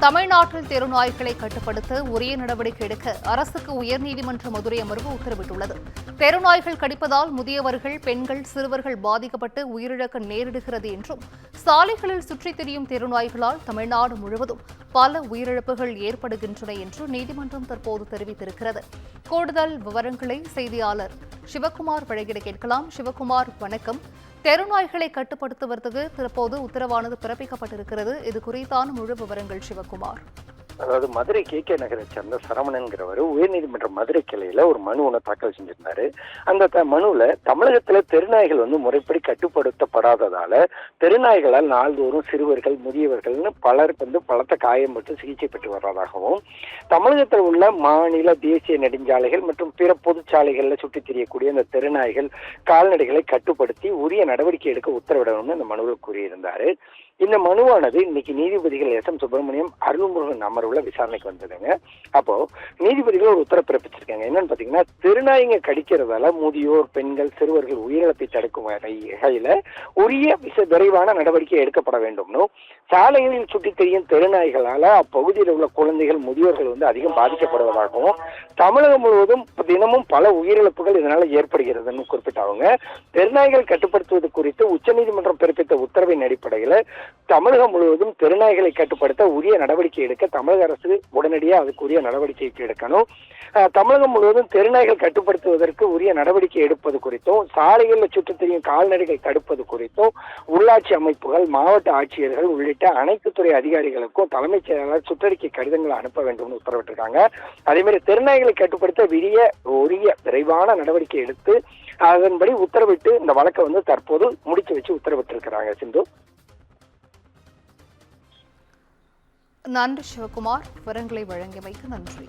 தமிழ்நாட்டில் தெருநாய்களை கட்டுப்படுத்த உரிய நடவடிக்கை எடுக்க அரசுக்கு உயர்நீதிமன்ற மதுரை அமர்வு உத்தரவிட்டுள்ளது. தெருநாய்கள் கடிப்பதால் முதியவர்கள், பெண்கள், சிறுவர்கள் பாதிக்கப்பட்டு உயிரிழக்க நேரிடுகிறது என்றும், சாலைகளில் சுற்றித் திரியும் தெருநாய்களால் தமிழ்நாடு முழுவதும் பல உயிரிழப்புகள் ஏற்படுகின்றன என்று நீதிமன்றம் தற்போது தெரிவித்திருக்கிறது. கூடுதல் விவரங்களை செய்தியாளர் சிவக்குமார் வழங்கிட கேட்கலாம். சிவக்குமார், வணக்கம். தெருநாய்களை கட்டுப்படுத்துவதற்கு தற்போது உத்தரவானது பிறப்பிக்கப்பட்டிருக்கிறது. இது குறித்தான முழு விவரங்கள் சிவக்குமார். அதாவது மதுரை கே நகரை சேர்ந்த சரவணன்கிறவர் உயர்நீதிமன்ற மதுரை கிளையில ஒரு மனு ஒன்று தாக்கல் செஞ்சிருந்தாரு. அந்த மனுவில் தமிழகத்துல தெருநாய்கள் முறைப்படி கட்டுப்படுத்தப்படாததால தெருநாய்களால் நாள்தோறும் சிறுவர்கள், முதியவர்கள்னு பலருக்கு பலத்த காயம்பட்டு சிகிச்சை பெற்று வர்றதாகவும், தமிழகத்தில் உள்ள மாநில, தேசிய நெடுஞ்சாலைகள் மற்றும் பிற பொதுச்சாலைகளில் சுற்றித் திரியக்கூடிய அந்த தெருநாய்கள் கால்நடைகளை கட்டுப்படுத்தி உரிய நடவடிக்கை எடுக்க உத்தரவிடணும்னு அந்த மனுவில் கூறியிருந்தாரு. இந்த மனுவானது இன்னைக்கு நீதிபதிகள் எஸ்.எம். சுப்பிரமணியம், அருள்முருகன் அமர்வுல விசாரணைக்கு வந்ததுங்க. அப்போ நீதிபதிகள் ஒரு உத்தரவு பிறப்பிச்சிருக்காங்க. என்னன்னு பாத்தீங்கன்னா, தெருநாய்ங்க கடிக்கிறதால முதியோர், பெண்கள், சிறுவர்கள் உயிரிழப்பை தடுக்கும் வகையில உரிய விரைவான நடவடிக்கை எடுக்கப்பட வேண்டும்னு, சாலைகளில் சுற்றித் தெரியும் தெருநாய்களால அப்பகுதியில் உள்ள குழந்தைகள், முதியோர்கள் அதிகம் பாதிக்கப்படுவதாகவும், தமிழகம் முழுவதும் தினமும் பல உயிரிழப்புகள் இதனால ஏற்படுகிறதுன்னு குறிப்பிட்டாங்க. தெருநாய்கள் கட்டுப்படுத்துவது குறித்து உச்சநீதிமன்றம் பிறப்பித்த உத்தரவின் அடிப்படையில் தமிழகம் முழுவதும் தெருநாய்களை கட்டுப்படுத்த உரிய நடவடிக்கை எடுக்க தமிழக அரசு உடனடியாக அதுக்குரிய நடவடிக்கை எடுக்கணும். தமிழகம் முழுவதும் தெருநாய்கள் கட்டுப்படுத்துவதற்கு உரிய நடவடிக்கை எடுப்பது குறித்தும், சாலைகளில் சுற்றித் தெரியும் கால்நடைகள் தடுப்பது குறித்தும் உள்ளாட்சி அமைப்புகள், மாவட்ட ஆட்சியர்கள் உள்ளிட்ட அனைத்து துறை அதிகாரிகளுக்கும் தலைமைச் செயலாளர் சுற்றறிக்கை கடிதங்களை அனுப்ப வேண்டும் உத்தரவிட்டிருக்காங்க. அதே மாதிரி தெருநாய்களை கட்டுப்படுத்த உரிய விரைவான நடவடிக்கை எடுத்து அதன்படி உத்தரவிட்டு இந்த வழக்கை தற்போது முடிச்சு வச்சு உத்தரவிட்டிருக்கிறாங்க. சிந்து. நன்றி சிவகுமார். விவரங்களை வழங்கியமைக்கு நன்றி.